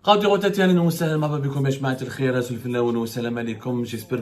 J'espère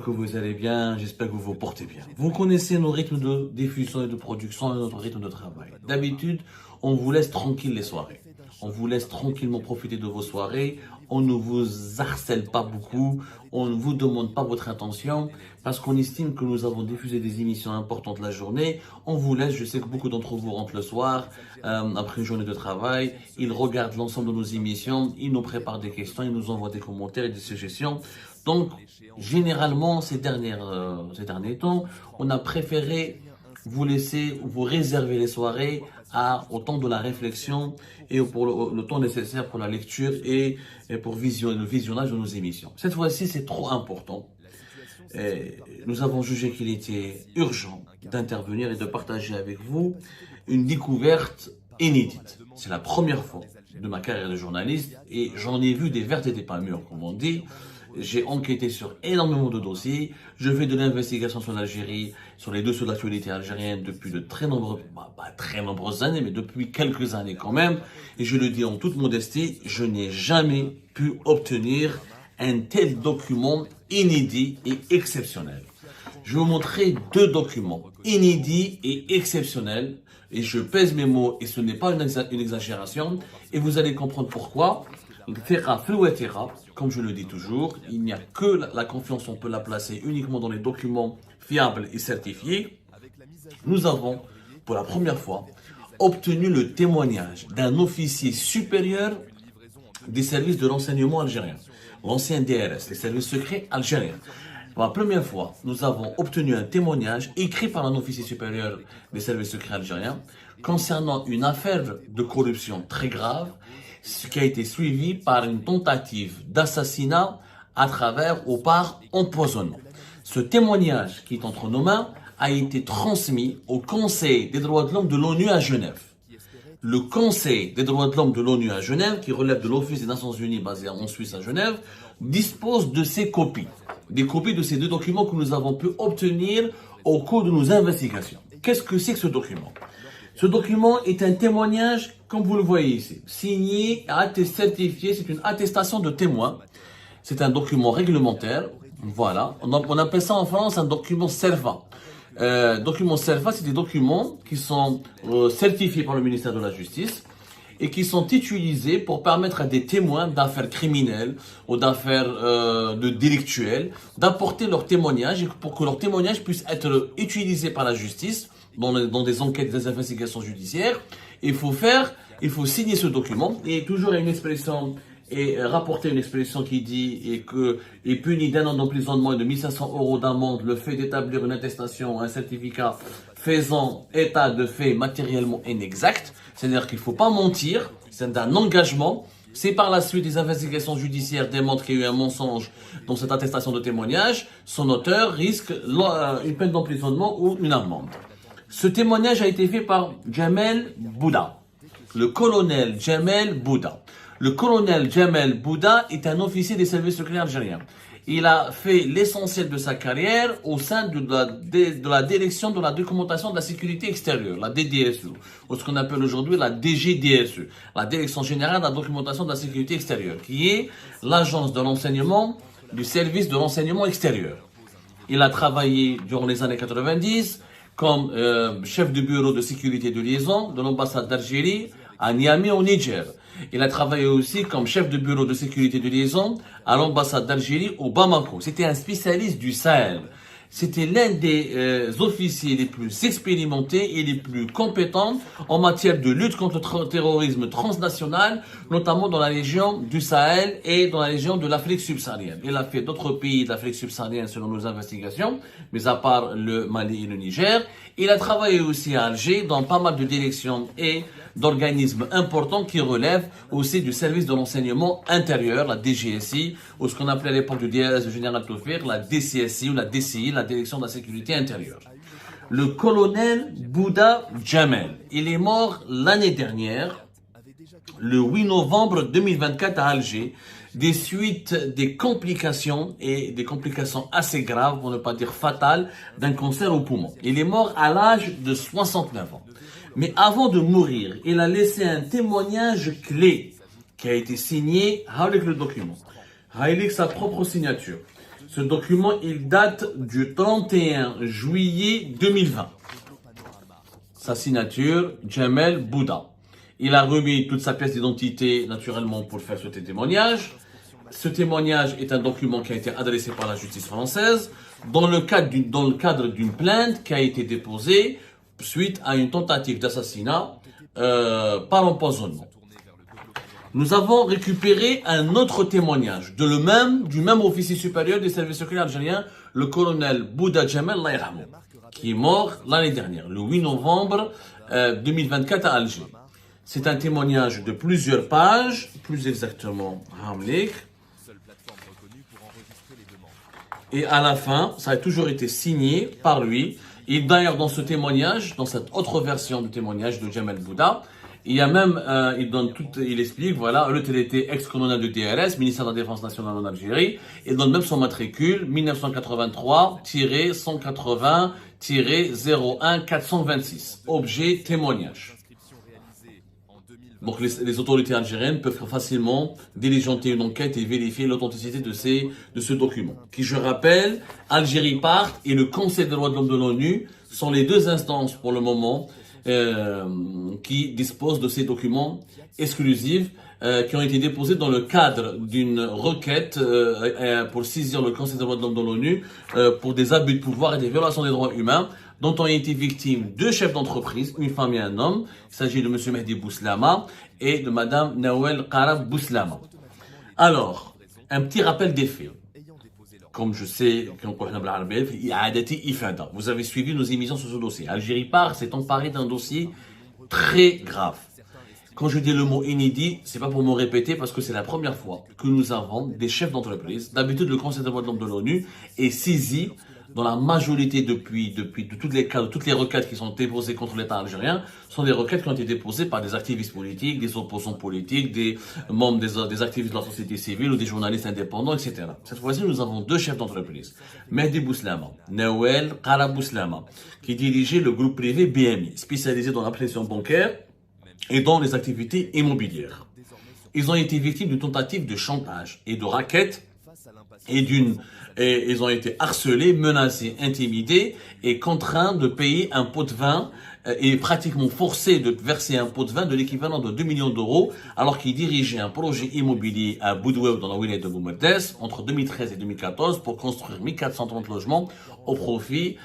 que vous allez bien, j'espère que vous vous portez bien. Vous connaissez nos rythmes de diffusion et de production et notre rythme de travail. D'habitude, on vous laisse tranquille les soirées. On vous laisse tranquillement profiter de vos soirées. On ne vous harcèle pas beaucoup. On ne vous demande pas votre attention parce qu'on estime que nous avons diffusé des émissions importantes la journée. On vous laisse, je sais que beaucoup d'entre vous rentrent le soir, après une journée de travail. Ils regardent l'ensemble de nos émissions. Ils nous préparent des questions. Ils nous envoient des commentaires et des suggestions. Donc, généralement, ces derniers temps, on a préféré vous laisser, vous réserver les soirées au temps de la réflexion et pour le temps nécessaire pour la lecture et pour le visionnage de nos émissions. Cette fois-ci, c'est trop important. Et nous avons jugé qu'il était urgent d'intervenir et de partager avec vous une découverte inédite. C'est la première fois de ma carrière de journaliste et j'en ai vu des vertes et des pas mûres, comme on dit. J'ai enquêté sur énormément de dossiers. Je fais de l'investigation sur l'Algérie, sur les dossiers d'actualité algérienne depuis de très nombreuses années, mais depuis quelques années quand même. Et je le dis en toute modestie, je n'ai jamais pu obtenir un tel document inédit et exceptionnel. Je vais vous montrer deux documents inédits et exceptionnels. Et je pèse mes mots et ce n'est pas une exagération. Et vous allez comprendre pourquoi. Comme je le dis toujours, il n'y a que la confiance, on peut la placer uniquement dans les documents fiables et certifiés. Nous avons, pour la première fois, obtenu le témoignage d'un officier supérieur des services de renseignement algérien, l'ancien DRS, les services secrets algériens. Pour la première fois, nous avons obtenu un témoignage écrit par un officier supérieur des services secrets algériens concernant une affaire de corruption très grave, ce qui a été suivi par une tentative d'assassinat à travers ou par empoisonnement. Ce témoignage qui est entre nos mains a été transmis au Conseil des droits de l'homme de l'ONU à Genève. Le Conseil des droits de l'homme de l'ONU à Genève, qui relève de l'Office des Nations Unies basé en Suisse à Genève, dispose de ces copies. Des copies de ces deux documents que nous avons pu obtenir au cours de nos investigations. Qu'est-ce que c'est que ce document ? Ce document est un témoignage, comme vous le voyez ici, signé, certifié, c'est une attestation de témoin. C'est un document réglementaire, voilà. On appelle ça en France un document CERFA. Document CERFA, c'est des documents qui sont certifiés par le ministère de la Justice et qui sont utilisés pour permettre à des témoins d'affaires criminelles ou d'affaires délictuelles d'apporter leur témoignage et pour que leur témoignage puisse être utilisé par la justice dans des enquêtes, des investigations judiciaires. Il faut signer ce document et toujours il y a une expression et rapporter une expression qui dit que est puni d'1 an d'emprisonnement et de 1 500 € d'amende le fait d'établir une attestation, un certificat faisant état de faits matériellement inexacts. C'est-à-dire qu'il ne faut pas mentir, c'est un engagement. Si par la suite des investigations judiciaires démontrent qu'il y a eu un mensonge dans cette attestation de témoignage, son auteur risque une peine d'emprisonnement ou une amende. Ce témoignage a été fait par Jamel Bouda, le colonel Jamel Bouda. Le colonel Jamel Bouda est un officier des services secrets algériens. Il a fait l'essentiel de sa carrière au sein de la direction de la documentation de la sécurité extérieure, la DDSE, ou ce qu'on appelle aujourd'hui la DGDSE, la Direction générale de la documentation de la sécurité extérieure, qui est l'agence de renseignement du service de renseignement extérieur. Il a travaillé durant les années 90 comme chef de bureau de sécurité de liaison de l'ambassade d'Algérie à Niamey au Niger. Il a travaillé aussi comme chef de bureau de sécurité de liaison à l'ambassade d'Algérie au Bamako. C'était un spécialiste du Sahel. C'était l'un des officiers les plus expérimentés et les plus compétents en matière de lutte contre le terrorisme transnational, notamment dans la région du Sahel et dans la région de l'Afrique subsaharienne. Il a fait d'autres pays d'Afrique subsaharienne selon nos investigations, mais à part le Mali et le Niger. Il a travaillé aussi à Alger dans pas mal de directions et d'organismes importants qui relèvent aussi du service de renseignement intérieur, la DGSI, ou ce qu'on appelait à l'époque du DRS, du général Taufir, la DCSI ou la DCI, la Direction de la sécurité intérieure. Le colonel Bouda Jamel, il est mort l'année dernière, le 8 novembre 2024 à Alger, des suites des complications et des complications assez graves, pour ne pas dire fatales, d'un cancer au poumon. Il est mort à l'âge de 69 ans. Mais avant de mourir, il a laissé un témoignage clé qui a été signé avec le document. Avec sa propre signature. Ce document, il date du 31 juillet 2020. Sa signature, Jamel Bouda. Il a remis toute sa pièce d'identité, naturellement, pour faire ce témoignage. Ce témoignage est un document qui a été adressé par la justice française dans le cadre d'une plainte qui a été déposée suite à une tentative d'assassinat par empoisonnement. Nous avons récupéré un autre témoignage du même officier supérieur des services secrets algériens, le colonel Bouda Jamel Laïramou, qui est mort l'année dernière, le 8 novembre 2024 à Alger. C'est un témoignage de plusieurs pages, plus exactement, Hamlik. Et à la fin, ça a toujours été signé par lui. Et d'ailleurs, dans ce témoignage, dans cette autre version du témoignage de Jamel Bouda, il y a même, il explique, voilà, le TDT ex-colonel de DRS, ministère de la Défense nationale en Algérie, et donne même son matricule, 1983-180-01-426. Objet témoignage. Donc les autorités algériennes peuvent facilement diligenter une enquête et vérifier l'authenticité de ce document. Qui, je rappelle, Algérie Part et le Conseil des droits de l'homme de l'ONU sont les deux instances pour le moment qui disposent de ces documents exclusifs qui ont été déposés dans le cadre d'une requête pour saisir le Conseil des droits de l'homme de l'ONU pour des abus de pouvoir et des violations des droits humains dont ont été victimes deux chefs d'entreprise, une femme et un homme. Il s'agit de M. Mehdi Bouslama et de Mme Nawel Qarab Bouslama. Alors, un petit rappel des faits. Comme je sais, vous avez suivi nos émissions sur ce dossier. Algérie Part s'est emparé d'un dossier très grave. Quand je dis le mot inédit, c'est pas pour me répéter parce que c'est la première fois que nous avons des chefs d'entreprise. D'habitude, le Conseil des droits de l'homme de l'ONU est saisi dans la majorité de toutes les requêtes qui sont déposées contre l'État algérien sont des requêtes qui ont été déposées par des activistes politiques, des opposants politiques, des membres des activistes de la société civile ou des journalistes indépendants, etc. Cette fois-ci, nous avons deux chefs d'entreprise. Mehdi Bouslama, Nawel Qarab Bouslama, qui dirigeait le groupe privé BMI, spécialisé dans la pression bancaire et dans les activités immobilières. Ils ont été victimes d'une tentative de chantage et de racket et ils ont été harcelés, menacés, intimidés et contraints de payer un pot de vin et pratiquement forcés de verser un pot de vin de l'équivalent de 2 millions d'euros alors qu'ils dirigeaient un projet immobilier à Boudoué dans la wilaya de Boumerdès entre 2013 et 2014 pour construire 1430 logements au profit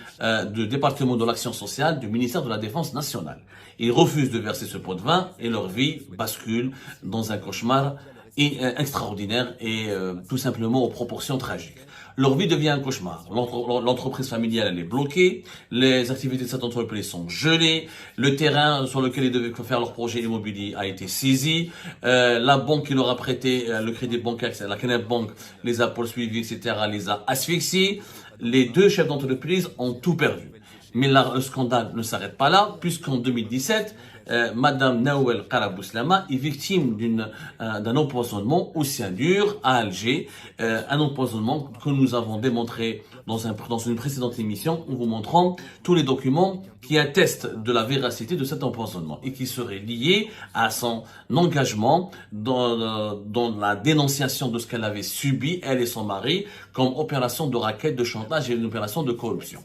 du département de l'action sociale du ministère de la Défense nationale. Ils refusent de verser ce pot de vin et leur vie bascule dans un cauchemar extraordinaire et tout simplement aux proportions tragiques. Leur vie devient un cauchemar. L'entreprise familiale, elle est bloquée. Les activités de cette entreprise sont gelées. Le terrain sur lequel ils devaient faire leur projet immobilier a été saisi. La banque qui leur a prêté le crédit bancaire, la Kenneth Bank, les a poursuivis, etc., les a asphyxiés. Les deux chefs d'entreprise ont tout perdu. Mais le scandale ne s'arrête pas là, puisqu'en 2017, Madame Nawel Qarab Bouslama est victime d'un empoisonnement au cyanure à Alger, un empoisonnement que nous avons démontré dans une précédente émission en vous montrant tous les documents qui attestent de la véracité de cet empoisonnement et qui seraient liés à son engagement dans la dénonciation de ce qu'elle avait subi, elle et son mari, comme opération de racket, de chantage et une opération de corruption.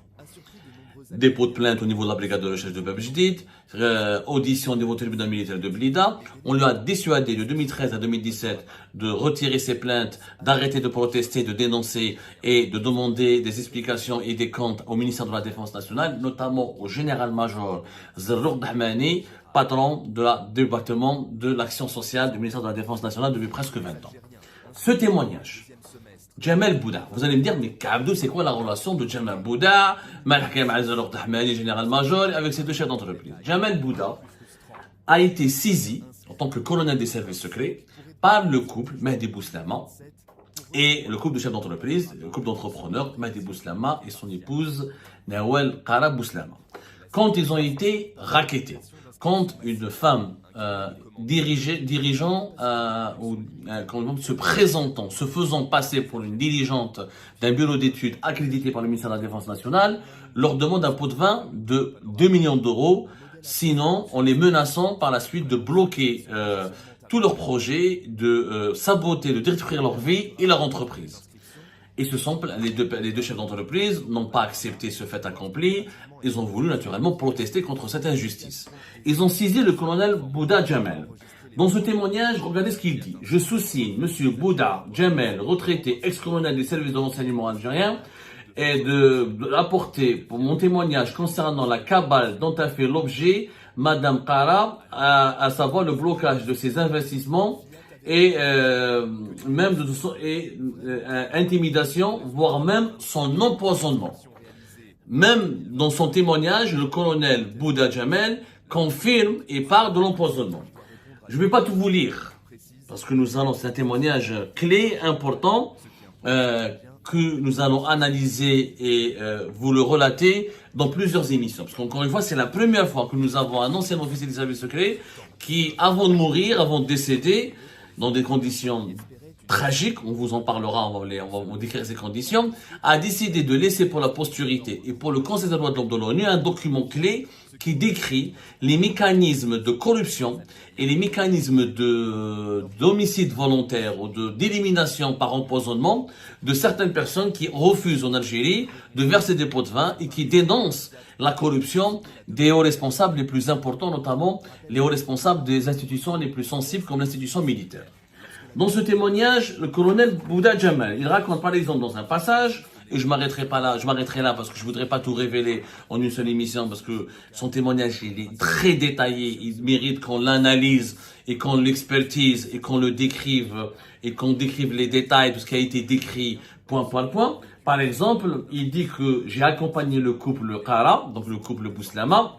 Dépôt de plainte au niveau de la brigade de recherche de Babjdid, audition au niveau du tribunal militaire de Blida. On lui a dissuadé de 2013 à 2017 de retirer ses plaintes, d'arrêter de protester, de dénoncer et de demander des explications et des comptes au ministère de la Défense nationale, notamment au général-major Zerrouk Dahmani, patron du département de l'action sociale du ministère de la Défense nationale depuis presque 20 ans. Ce témoignage, Jamel Bouda. Vous allez me dire, mais Kabdou, c'est quoi la relation de Jamel Bouda, général-major, avec ces deux chefs d'entreprise? Jamel Bouda a été saisi en tant que colonel des services secrets par le couple Mehdi Bouslama et le couple de chefs d'entreprise, le couple d'entrepreneurs Mehdi Bouslama et son épouse Nawel Qarab Bouslama. Quand ils ont été rackettés, quand une femme se présentant, se faisant passer pour une dirigeante d'un bureau d'études accrédité par le ministère de la Défense nationale, leur demande un pot de vin de 2 millions d'euros, sinon en les menaçant par la suite de bloquer tous leurs projets, de saboter, de détruire leur vie et leur entreprise. Et les deux chefs d'entreprise n'ont pas accepté ce fait accompli. Ils ont voulu naturellement protester contre cette injustice. Ils ont saisi le colonel Bouda Jamel. Dans ce témoignage, regardez ce qu'il dit. Je sous-signe Monsieur Bouda Jamel, retraité ex-colonel du service de renseignement algérien, et d'apporter pour mon témoignage concernant la cabale dont a fait l'objet Madame Kara, à savoir le blocage de ses investissements et même de son intimidation, voire même son empoisonnement. Même dans son témoignage, le colonel Bouda Jamel confirme et parle de l'empoisonnement. Je ne vais pas tout vous lire, parce que c'est un témoignage clé, important, que nous allons analyser et vous le relater dans plusieurs émissions. Parce qu'encore une fois, c'est la première fois que nous avons un ancien officier des services secrets qui, avant de mourir, avant de décéder, dans des conditions tragiques, on vous en parlera, on va vous décrire ces conditions, a décidé de laisser pour la postérité et pour le Conseil des droits de l'homme de l'ONU un document clé qui décrit les mécanismes de corruption et les mécanismes d'homicide volontaire ou d'élimination par empoisonnement de certaines personnes qui refusent en Algérie de verser des pots de vin et qui dénoncent la corruption des hauts responsables les plus importants, notamment les hauts responsables des institutions les plus sensibles comme l'institution militaire. Dans ce témoignage, le colonel Bouda Jamel, il raconte par exemple dans un passage, et je m'arrêterai là parce que je voudrais pas tout révéler en une seule émission parce que son témoignage il est très détaillé, il mérite qu'on l'analyse et qu'on l'expertise et qu'on le décrive et qu'on décrive les détails de ce qui a été décrit point par point. Par exemple, il dit que j'ai accompagné le couple Kara, donc le couple Bouslama,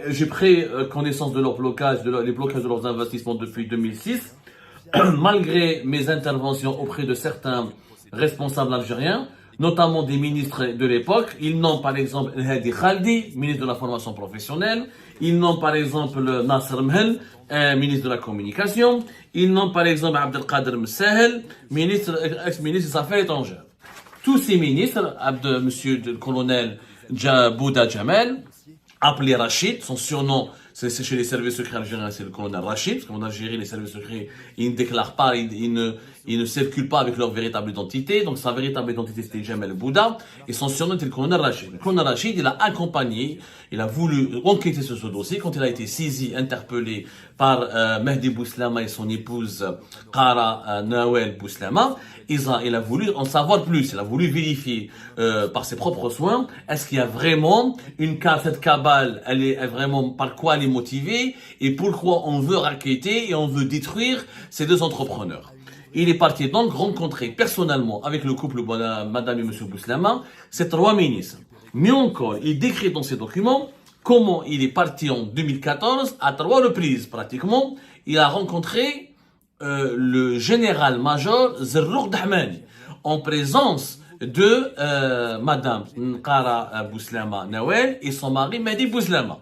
j'ai pris connaissance de leur blocage, les blocages de leurs investissements depuis 2006, malgré mes interventions auprès de certains responsables algériens, notamment des ministres de l'époque. Ils nomment par exemple Hadi Khaldi, ministre de la formation professionnelle. Ils nomment par exemple Nasser Mhel, ministre de la communication. Ils nomment par exemple Abdelkader Msahel, ex-ministre des Affaires étrangères. Tous ces ministres, monsieur le colonel Bouda Jamel, appelé Rachid, son surnom, c'est chez les services secrets algériens, c'est le colonel Rachid, parce qu'en Algérie, les services secrets, ils ne déclarent pas, ils ne circulent pas avec leur véritable identité. Donc sa véritable identité, c'était Jamel Bouda, et son surnom était le colonel Rachid. Le colonel Rachid, il a accompagné, il a voulu enquêter sur ce dossier. Quand il a été saisi, interpellé par Mehdi Bouslama et son épouse Kara Nawel Bouslama, il a voulu en savoir plus, il a voulu vérifier par ses propres soins, est-ce qu'il y a vraiment cette cabale, elle est vraiment, par quoi elle est motivée, et pourquoi on veut racketter et on veut détruire ces deux entrepreneurs. Il est parti donc rencontrer personnellement avec le couple Madame et Monsieur Bouslama, ces trois ministres. Mais encore, il décrit dans ses documents comment il est parti en 2014, à 3 reprises pratiquement, il a rencontré le général-major Zerrouk Dahmani, en présence de Madame Kara Bouslama Nawel et son mari Mehdi Bouslama.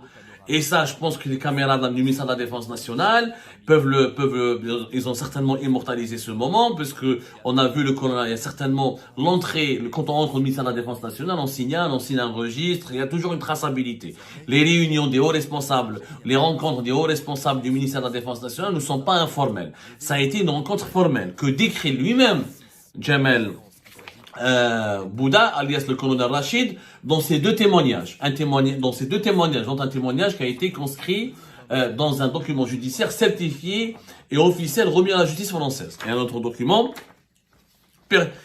Et ça, je pense que les caméras du ministère de la Défense nationale ils ont certainement immortalisé ce moment, parce que on a vu le colonel, il y a certainement l'entrée, quand on entre au ministère de la Défense nationale, on signe un registre, il y a toujours une traçabilité. Les réunions des hauts responsables, les rencontres des hauts responsables du ministère de la Défense nationale ne sont pas informelles. Ça a été une rencontre formelle, que décrit lui-même Jamel Bouda, alias le colonel Rachid, dans ces deux témoignages. Dont un témoignage qui a été conscrit dans un document judiciaire certifié et officiel remis à la justice française. Et un autre document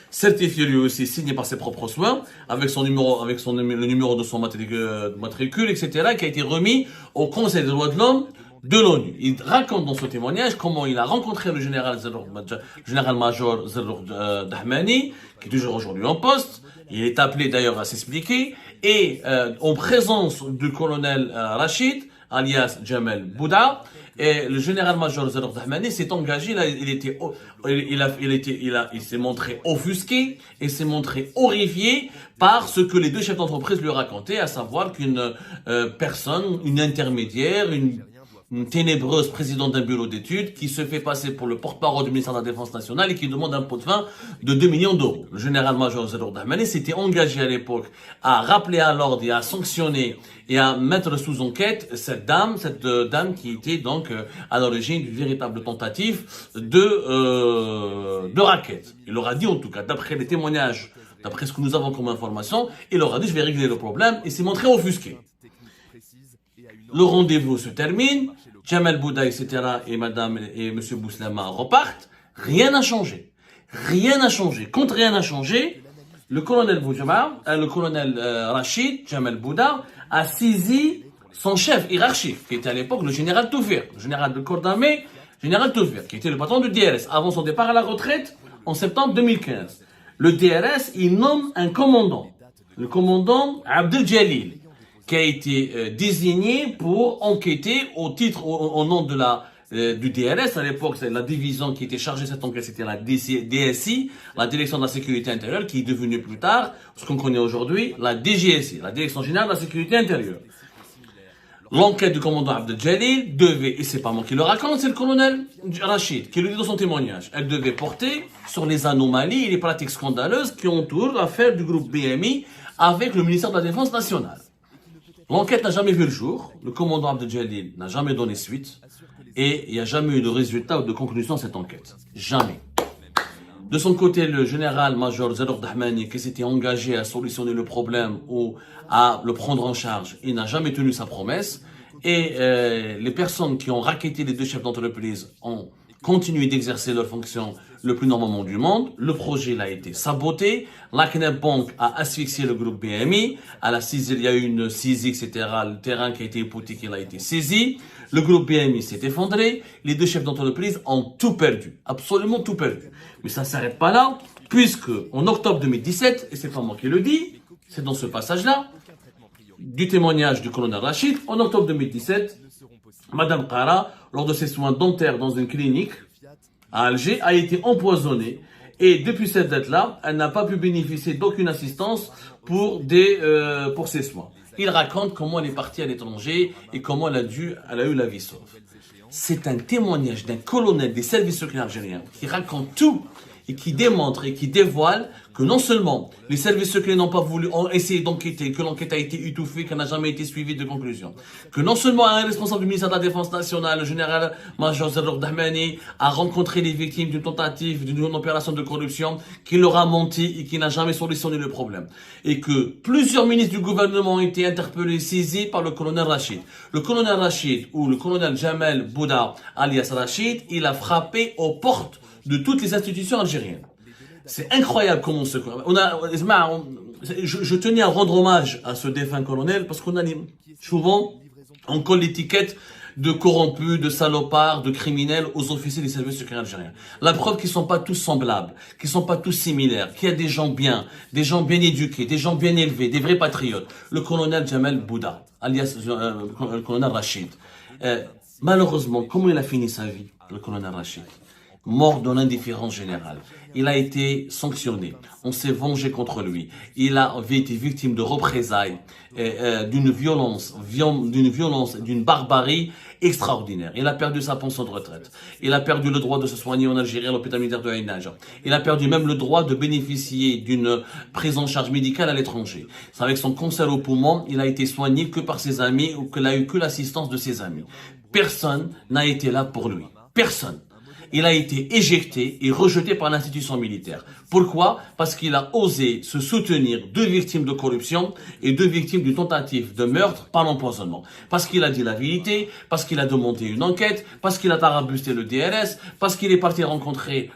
certifié lui aussi, signé par ses propres soins, avec le numéro de son matricule, etc., qui a été remis au Conseil des droits de l'homme de l'ONU. Il raconte dans ce témoignage comment il a rencontré le général-major Zerrouk Dahmani, qui est toujours aujourd'hui en poste. Il est appelé d'ailleurs à s'expliquer. Et en présence du colonel Rachid, alias Jamel Bouda, et le général-major Zerrouk Dahmani s'est engagé, là, il s'est montré offusqué et s'est montré horrifié par ce que les deux chefs d'entreprise lui racontaient, à savoir qu'une personne, une intermédiaire, une ténébreuse président d'un bureau d'études qui se fait passer pour le porte-parole du ministère de la Défense nationale et qui demande un pot de vin de 2 millions d'euros. Le général-major Zelour Dahmani s'était engagé à l'époque à rappeler à l'ordre et à sanctionner et à mettre sous enquête cette dame qui était donc à l'origine d'une véritable tentative de racket. Il leur a dit en tout cas, d'après les témoignages, d'après ce que nous avons comme information, il leur a dit je vais régler le problème et s'est montré offusqué. Le rendez-vous se termine, Jamel Bouda, etc. et madame et monsieur Bouslama repartent, rien n'a changé. Rien n'a changé. Quand rien n'a changé, le colonel Rachid, Jamel Bouda, a saisi son chef hiérarchique, qui était à l'époque le général Toufir, le général de corps d'armée, général Toufir, qui était le patron du DRS, avant son départ à la retraite en septembre 2015. Le DRS, il nomme un commandant, le commandant Abdel Jalil, qui a été désigné pour enquêter au nom de du DRS. À l'époque, c'est la division qui était chargée de cette enquête, c'était la DSI, la Direction de la Sécurité Intérieure, qui est devenue plus tard, ce qu'on connaît aujourd'hui, la DGSI, la Direction Générale de la Sécurité Intérieure. L'enquête du commandant Abdel Jalil devait, et c'est pas moi qui le raconte, c'est le colonel Rachid, qui le dit dans son témoignage, elle devait porter sur les anomalies et les pratiques scandaleuses qui entourent l'affaire du groupe BMI avec le ministère de la Défense nationale. L'enquête n'a jamais vu le jour, le commandant Abdel Jalil n'a jamais donné suite, et il n'y a jamais eu de résultat ou de conclusion à cette enquête. Jamais. De son côté, le général-major Zelour Dahmani, qui s'était engagé à solutionner le problème ou à le prendre en charge, il n'a jamais tenu sa promesse, et les personnes qui ont racketé les deux chefs d'entreprise ont continué d'exercer leurs fonctions le plus normalement du monde. Le projet a été saboté. La Knep Bank a asphyxié le groupe BMI. Il y a eu une saisie, etc. Le terrain qui a été hypothéqué a été saisi. Le groupe BMI s'est effondré. Les deux chefs d'entreprise ont tout perdu. Absolument tout perdu. Mais ça ne s'arrête pas là, puisque en octobre 2017, et c'est pas moi qui le dis, c'est dans ce passage-là, du témoignage du colonel Rachid, en octobre 2017, Madame Qara, lors de ses soins dentaires dans une clinique à Alger, a été empoisonnée. Et depuis cette date-là, elle n'a pas pu bénéficier d'aucune assistance pour ses soins. Il raconte comment elle est partie à l'étranger et comment elle a eu la vie sauve. C'est un témoignage d'un colonel des services secrets algériens qui raconte tout et qui démontre et qui dévoile que non seulement les services secrets n'ont pas voulu, ont essayé d'enquêter, que l'enquête a été étouffée, qu'elle n'a jamais été suivie de conclusion, que non seulement un responsable du ministère de la Défense nationale, le général-major Zelour Dahmani, a rencontré les victimes d'une tentative, d'une opération de corruption, qui leur a menti et qui n'a jamais solutionné le problème. Et que plusieurs ministres du gouvernement ont été interpellés, saisis par le colonel Rachid. Le colonel Rachid, ou le colonel Jamel Bouda, alias Rachid, il a frappé aux portes de toutes les institutions algériennes. C'est incroyable comment je tenais à rendre hommage à ce défunt colonel parce qu'on a souvent, on colle l'étiquette de corrompus, de salopards, de criminels aux officiers des services secrets algériens. La preuve qu'ils sont pas tous semblables, qu'ils sont pas tous similaires, qu'il y a des gens bien éduqués, des gens bien élevés, des vrais patriotes. Le colonel Jamel Bouda, alias le colonel Rachid. Malheureusement, comment il a fini sa vie, le colonel Rachid? Mort dans l'indifférence générale. Il a été sanctionné. On s'est vengé contre lui. Il avait été victime de représailles, d'une violence, d'une barbarie extraordinaire. Il a perdu sa pension de retraite. Il a perdu le droit de se soigner en Algérie à l'hôpital militaire de Ain Nadja. Il a perdu même le droit de bénéficier d'une prise en charge médicale à l'étranger. Avec son cancer au poumon, il a été soigné que par ses amis ou qu'il a eu que l'assistance de ses amis. Personne n'a été là pour lui. Personne. Il a été éjecté et rejeté par l'institution militaire. Pourquoi? Parce qu'il a osé se soutenir deux victimes de corruption et deux victimes d'une tentative de meurtre par l'empoisonnement. Parce qu'il a dit la vérité, parce qu'il a demandé une enquête, parce qu'il a tarabusté le DRS, parce qu'il est parti rencontrer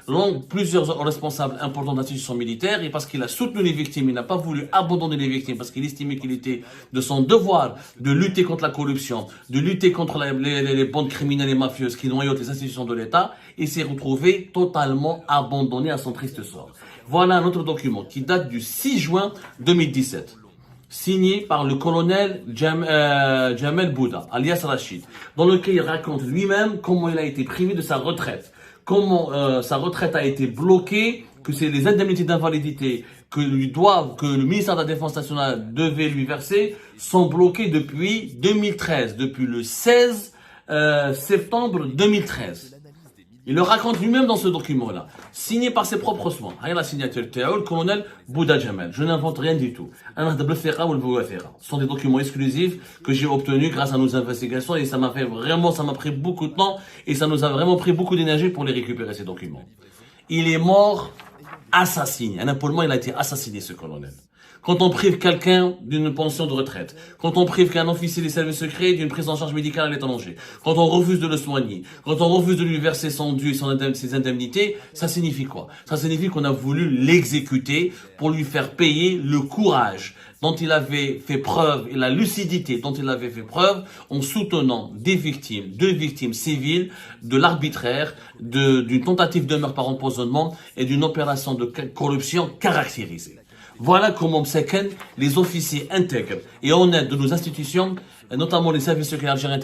plusieurs responsables importants d'institutions militaires et parce qu'il a soutenu les victimes. Il n'a pas voulu abandonner les victimes parce qu'il estimait qu'il était de son devoir de lutter contre la corruption, de lutter contre les bandes criminelles et mafieuses qui noyautent les institutions de l'État. Et s'est retrouvé totalement abandonné à son triste sort. Voilà un autre document qui date du 6 juin 2017, signé par le colonel Jamel Bouda, alias Rachid, dans lequel il raconte lui-même comment il a été privé de sa retraite, comment sa retraite a été bloquée, que c'est les indemnités d'invalidité que le ministère de la Défense nationale devait lui verser sont bloquées depuis 2013, depuis le 16 septembre 2013. Il le raconte lui-même dans ce document-là, signé par ses propres soins. Rien la signature, le colonel Bouda Jamal. Je n'invente rien du tout. Ce sont des documents exclusifs que j'ai obtenus grâce à nos investigations et ça m'a pris beaucoup de temps et ça nous a vraiment pris beaucoup d'énergie pour les récupérer, ces documents. Il est mort assassiné. Un Paul, il a été assassiné, ce colonel. Quand on prive quelqu'un d'une pension de retraite, quand on prive qu'un officier des services secrets d'une prise en charge médicale à l'étranger, quand on refuse de le soigner, quand on refuse de lui verser son dû et ses indemnités, ça signifie quoi? Ça signifie qu'on a voulu l'exécuter pour lui faire payer le courage dont il avait fait preuve et la lucidité dont il avait fait preuve en soutenant deux victimes civiles, de l'arbitraire, d'une tentative de meurtre par empoisonnement et d'une opération de corruption caractérisée. Voilà comment les officiers intègres et honnêtes de nos institutions, notamment les services secrets algériens,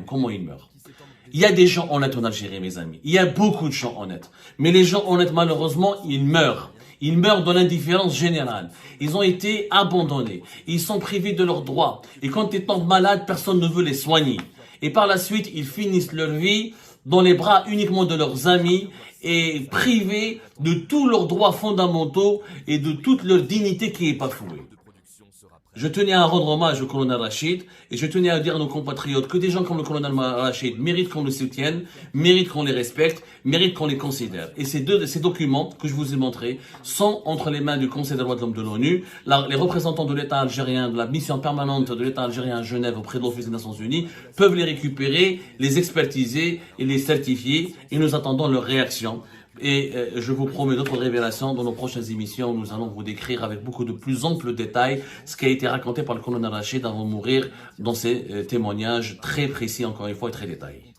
comment ils meurent. Il y a des gens honnêtes en Algérie, mes amis. Il y a beaucoup de gens honnêtes. Mais les gens honnêtes, malheureusement, ils meurent. Ils meurent dans l'indifférence générale. Ils ont été abandonnés. Ils sont privés de leurs droits. Et quand ils tombent malades, personne ne veut les soigner. Et par la suite, ils finissent leur vie dans les bras uniquement de leurs amis et privés de tous leurs droits fondamentaux et de toute leur dignité qui est bafouée. Je tenais à rendre hommage au colonel Rachid et je tenais à dire à nos compatriotes que des gens comme le colonel Rachid méritent qu'on le soutienne, méritent qu'on les respecte, méritent qu'on les considère. Et ces documents que je vous ai montrés sont entre les mains du Conseil des droits de l'homme de l'ONU. Les représentants de l'État algérien, de la mission permanente de l'État algérien à Genève auprès de l'Office des Nations Unies peuvent les récupérer, les expertiser et les certifier et nous attendons leur réaction. Et je vous promets d'autres révélations dans nos prochaines émissions. Nous allons vous décrire avec beaucoup de plus amples détails ce qui a été raconté par le colonel Rachid avant de mourir dans ces témoignages très précis, encore une fois, et très détaillés.